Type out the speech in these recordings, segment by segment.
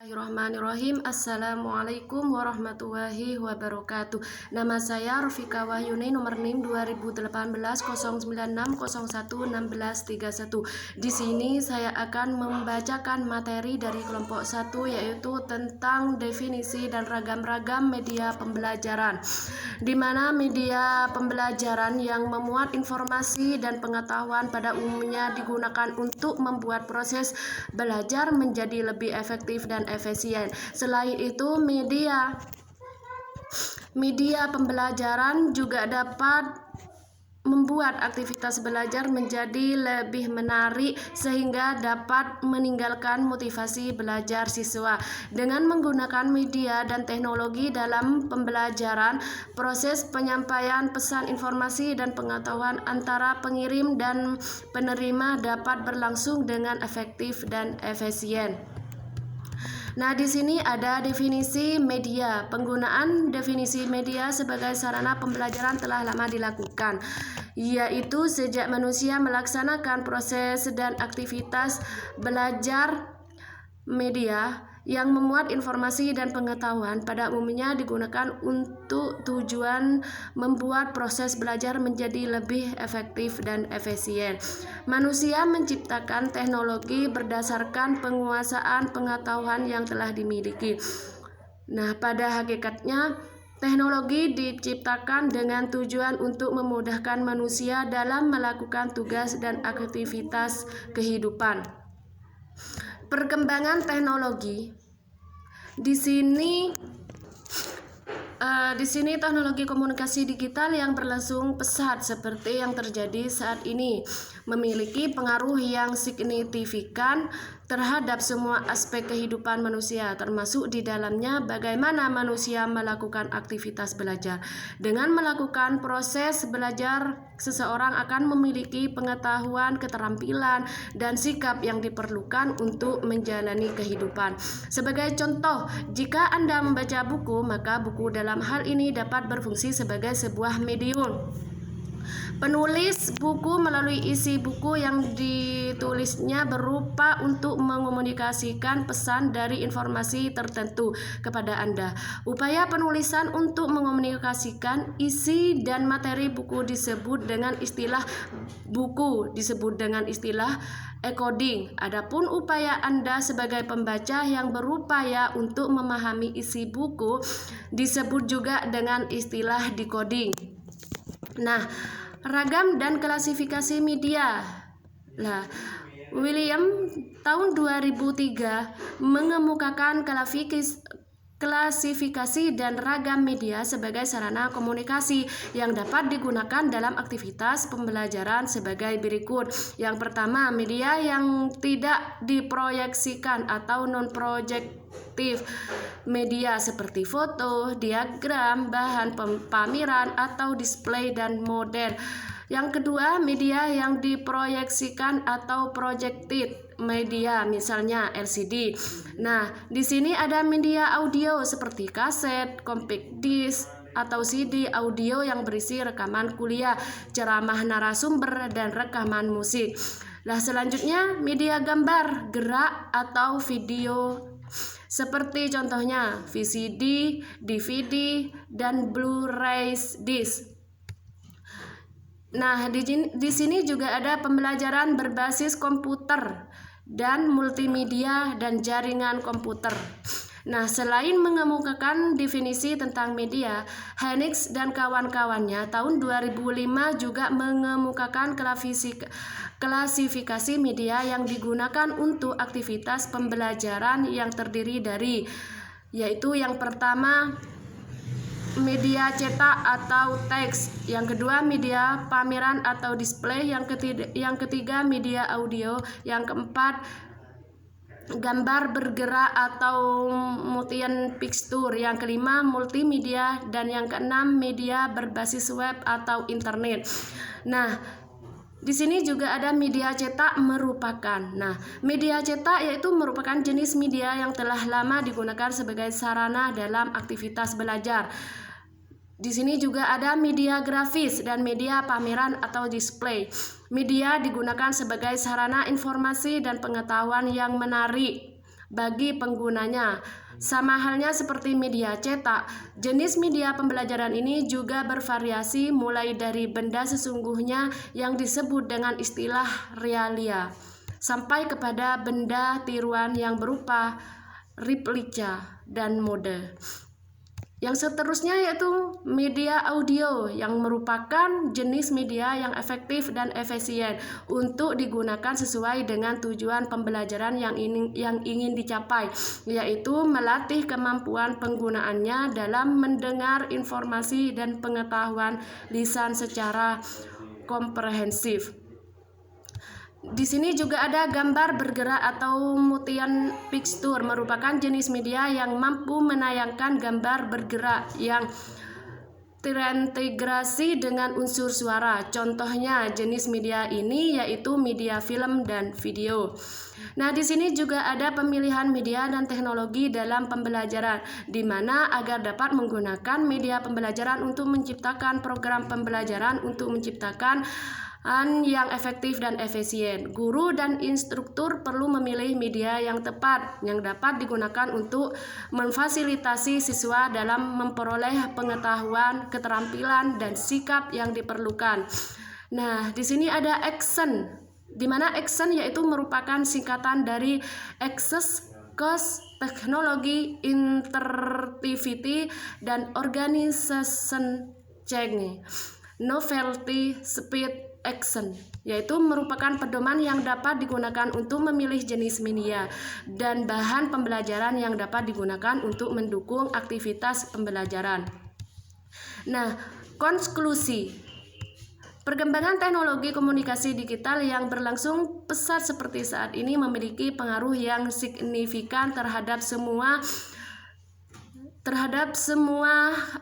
Bismillahirrahmanirrahim. Assalamualaikum warahmatullahi wabarakatuh. Nama saya Rofika Wahyuni, nomor NIM 2018 096 01 16 31. Di sini saya akan membacakan materi dari kelompok 1, yaitu tentang definisi dan ragam-ragam media pembelajaran, di mana media pembelajaran yang memuat informasi dan pengetahuan pada umumnya digunakan untuk membuat proses belajar menjadi lebih efektif dan efisien. Selain itu, media pembelajaran juga dapat membuat aktivitas belajar menjadi lebih menarik sehingga dapat meninggalkan motivasi belajar siswa. Dengan menggunakan media dan teknologi dalam pembelajaran, proses penyampaian pesan, informasi, dan pengetahuan antara pengirim dan penerima dapat berlangsung dengan efektif dan efisien. Nah, di sini ada definisi media. Penggunaan definisi media sebagai sarana pembelajaran telah lama dilakukan, yaitu sejak manusia melaksanakan proses dan aktivitas belajar. Media yang memuat informasi dan pengetahuan pada umumnya digunakan untuk tujuan membuat proses belajar menjadi lebih efektif dan efisien. Manusia menciptakan teknologi berdasarkan penguasaan pengetahuan yang telah dimiliki. Nah, pada hakikatnya teknologi diciptakan dengan tujuan untuk memudahkan manusia dalam melakukan tugas dan aktivitas kehidupan. Perkembangan teknologi di sini teknologi komunikasi digital yang berlangsung pesat seperti yang terjadi saat ini memiliki pengaruh yang signifikan terhadap semua aspek kehidupan manusia, termasuk di dalamnya bagaimana manusia melakukan aktivitas belajar. Dengan melakukan proses belajar, seseorang akan memiliki pengetahuan, keterampilan, dan sikap yang diperlukan untuk menjalani kehidupan. Sebagai contoh, jika Anda membaca buku, maka buku dalam hal ini dapat berfungsi sebagai sebuah medium. Penulis buku melalui isi buku yang ditulisnya berupa untuk mengomunikasikan pesan dari informasi tertentu kepada Anda. Upaya penulisan untuk mengomunikasikan isi dan materi buku disebut dengan istilah encoding. Adapun upaya Anda sebagai pembaca yang berupaya untuk memahami isi buku disebut juga dengan istilah decoding. Nah, ragam dan klasifikasi media. William tahun 2003 mengemukakan klasifikasi dan ragam media sebagai sarana komunikasi yang dapat digunakan dalam aktivitas pembelajaran sebagai berikut. Yang pertama, media yang tidak diproyeksikan atau non-projektif, media seperti foto, diagram, bahan pameran atau display dan model. Yang kedua, media yang diproyeksikan atau projected media, misalnya LCD. Nah, di sini ada media audio seperti kaset, compact disc, atau CD audio yang berisi rekaman kuliah, ceramah narasumber, dan rekaman musik. Selanjutnya, media gambar, gerak, atau video seperti contohnya VCD, DVD, dan Blu-ray disc. Nah, di sini juga ada pembelajaran berbasis komputer dan multimedia dan jaringan komputer. Nah, selain mengemukakan definisi tentang media, Hennig dan kawan-kawannya tahun 2005 juga mengemukakan klasifikasi media yang digunakan untuk aktivitas pembelajaran yang terdiri dari, yaitu yang pertama, media cetak atau teks, yang kedua media pameran atau display, yang ketiga media audio, yang keempat gambar bergerak atau motion picture, yang kelima multimedia, dan yang keenam media berbasis web atau internet. Nah, di sini juga ada media cetak media cetak yaitu merupakan jenis media yang telah lama digunakan sebagai sarana dalam aktivitas belajar. Di sini juga ada media grafis dan media pameran atau display. Media digunakan sebagai sarana informasi dan pengetahuan yang menarik bagi penggunanya. Sama halnya seperti media cetak, jenis media pembelajaran ini juga bervariasi mulai dari benda sesungguhnya yang disebut dengan istilah realia, sampai kepada benda tiruan yang berupa replika dan model. Yang seterusnya yaitu media audio yang merupakan jenis media yang efektif dan efisien untuk digunakan sesuai dengan tujuan pembelajaran yang ingin dicapai, yaitu melatih kemampuan penggunaannya dalam mendengar informasi dan pengetahuan lisan secara komprehensif. Di sini juga ada gambar bergerak atau motion picture, merupakan jenis media yang mampu menayangkan gambar bergerak yang terintegrasi dengan unsur suara. Contohnya jenis media ini yaitu media film dan video. Nah, di sini juga ada pemilihan media dan teknologi dalam pembelajaran, di mana agar dapat menggunakan media pembelajaran untuk menciptakan program pembelajaran untuk menciptakan yang efektif dan efisien. Guru dan instruktur perlu memilih media yang tepat yang dapat digunakan untuk memfasilitasi siswa dalam memperoleh pengetahuan, keterampilan, dan sikap yang diperlukan. Nah, di sini ada action, di mana action yaitu merupakan singkatan dari access, cost, teknologi, interactivity, dan organization change. Novelty, speed, action, yaitu merupakan pedoman yang dapat digunakan untuk memilih jenis media dan bahan pembelajaran yang dapat digunakan untuk mendukung aktivitas pembelajaran. Nah, konklusi. Perkembangan teknologi komunikasi digital yang berlangsung pesat seperti saat ini memiliki pengaruh yang signifikan terhadap semua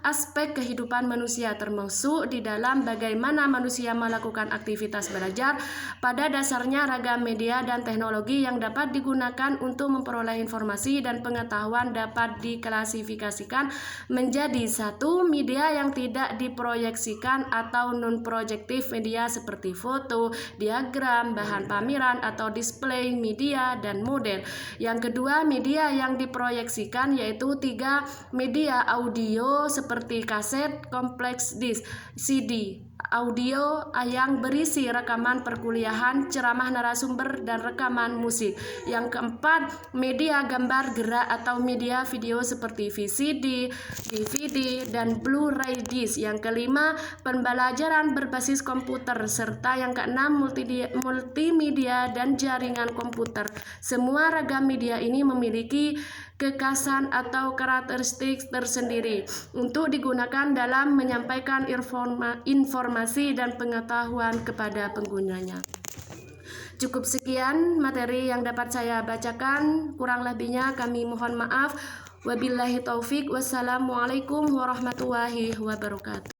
aspek kehidupan manusia, termasuk di dalam bagaimana manusia melakukan aktivitas belajar. Pada dasarnya, ragam media dan teknologi yang dapat digunakan untuk memperoleh informasi dan pengetahuan dapat diklasifikasikan menjadi satu, media yang tidak diproyeksikan atau non-projektif, media seperti foto, diagram, bahan pameran atau display media, dan model. Yang kedua, media yang diproyeksikan, yaitu 3, media audio seperti kaset, kompleks disk, CD, audio yang berisi rekaman perkuliahan, ceramah narasumber, dan rekaman musik. Yang keempat, media gambar gerak atau media video seperti VCD, DVD, dan Blu-ray disc. Yang kelima, pembelajaran berbasis komputer, serta yang keenam, multimedia dan jaringan komputer. Semua ragam media ini memiliki kekhasan atau karakteristik tersendiri untuk digunakan dalam menyampaikan informasi dan pengetahuan kepada penggunanya. Cukup sekian materi yang dapat saya bacakan, kurang lebihnya kami mohon maaf. Wabillahi taufik, wassalamualaikum warahmatullahi wabarakatuh.